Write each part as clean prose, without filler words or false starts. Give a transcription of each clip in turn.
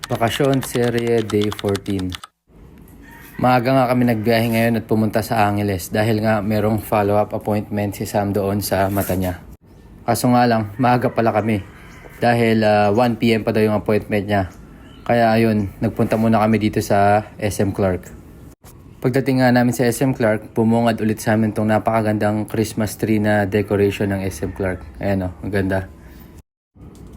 Bakasyon Serye Day 14. Maaga nga kami nagbiyahe ngayon at pumunta sa Angeles dahil nga merong follow-up appointment si Sam doon sa mata niya. Kaso nga lang, maaga pala kami dahil 1 PM pa daw yung appointment niya. Kaya ayun, nagpunta muna kami dito sa SM Clark. Pagdating nga namin sa SM Clark, bumungad ulit sa amin itong napakagandang Christmas tree na decoration ng SM Clark. Ayan o, ang ganda.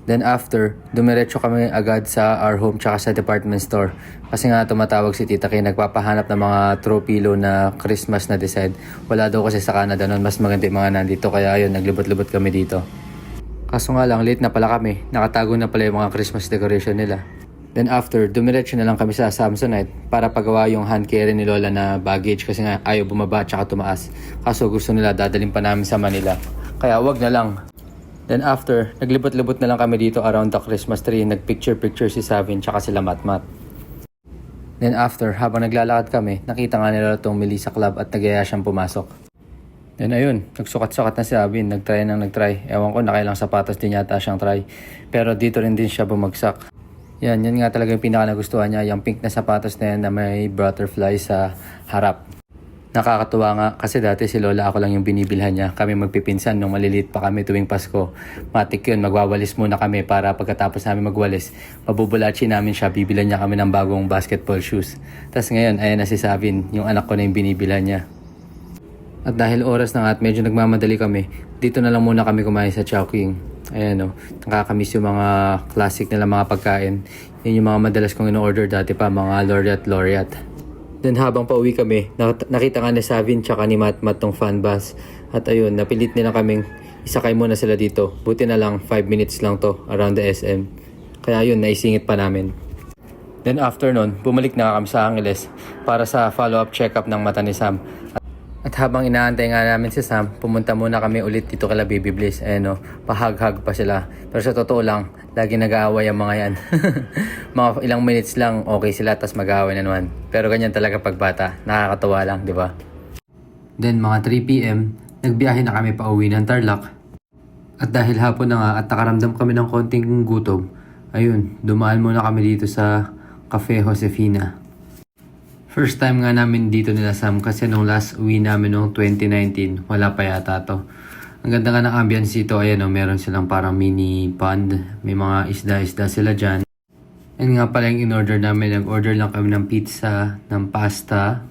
Then after, dumiretso kami agad sa our home tsaka sa department store. Kasi nga tumatawag si Tita Kay, nagpapahanap ng mga throw pillow na Christmas na design. Wala daw kasi sa Canada noon, mas maganda yung mga nandito. Kaya ayun, naglibot-libot kami dito. Kaso nga lang, late na pala kami. Nakatago na pala yung mga Christmas decoration nila. Then after, dumiretso na lang kami sa Samsonite para pagawa yung hand carry ni Lola na baggage. Kasi nga ayaw bumaba tsaka tumaas. Kaso gusto nila dadalhin pa namin sa Manila. Kaya wag na lang. Then after, naglibot-libot na lang kami dito around the Christmas tree. Nagpicture-picture si Savin tsaka sila Matmat. Then after, habang naglalakad kami, nakita nga nila itong Melissa Club at nagaya siyang pumasok. Then ayun, nagsukat-sukat na si Savin. Nagtry. Ewan ko, nakailang sapatos din yata siyang try. Pero dito rin din siya bumagsak. Yan nga talaga yung pinaka nagustuhan niya. Yung pink na sapatos na yan na may butterfly sa harap. Nakakatuwa nga kasi dati si Lola ako lang yung binibilhan niya. Kami magpipinsan nung maliliit pa kami tuwing Pasko. Matik yun, magwawalis muna kami para pagkatapos namin magwalis, mabubulachi namin siya, bibilan niya kami ng bagong basketball shoes. Tapos ngayon, ayan na si Savin, yung anak ko na yung binibilhan niya. At dahil oras na nga at medyo nagmamadali kami, dito na lang muna kami kumain sa Chowking. Ayan o, nakakamiss yung mga classic nila mga pagkain. Yun yung mga madalas kong in-order dati pa, mga Laureate. Then habang pauwi kami, nakita nga ni Savin tsaka ni Matmat tong fan bus. At ayun, napilit nila kaming isakay muna sila dito. Buti na lang 5 minutes lang to around the SM. Kaya ayun, naisingit pa namin. Then after nun, bumalik na kami sa Angeles para sa follow-up check-up ng mata ni Sam. At habang inaantay nga namin si Sam, pumunta muna kami ulit dito kala Baby Bliss. Ayan o, pahag-hag pa sila. Pero sa totoo lang, lagi nag-aaway ang mga yan. Mga ilang minutes lang, okay sila, tas mag-aaway na naman. Pero ganyan talaga pag bata. Nakakatawa lang, di ba? Then mga 3 PM, nagbiyahe na kami pa uwi ng Tarlac. At dahil hapon na nga at nakaramdam kami ng konting gutom, ayun, dumaan muna kami dito sa Cafe Josefina. First time nga namin dito nila Sam kasi nung last uwi namin nung 2019, wala pa yata to. Ang ganda nga ng ambience dito, ayan o, meron silang parang mini pond, may mga isda-isda sila dyan. And nga pala yung in-order namin, nag-order lang kami ng pizza, ng pasta,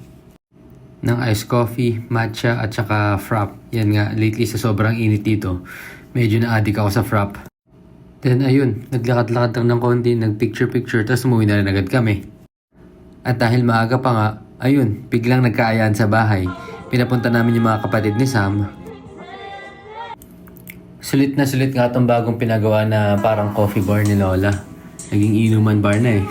ng iced coffee, matcha at saka frap. Yan nga, lately sa sobrang init dito, medyo na-addict ako sa frap. Then ayun, naglakad-lakad lang ng konti, nag-picture-picture, tapos umuwi na rin agad kami. At dahil maaga pa nga, ayun, biglang nagkaayaan sa bahay. Pinapunta namin yung mga kapatid ni Sam. Sulit nga itong bagong pinagawa na parang coffee bar ni Lola. Naging inuman bar na eh.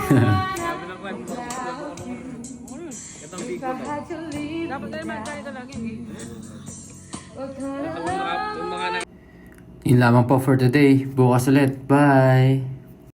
Yun lamang po for today. Bukas ulit. Bye!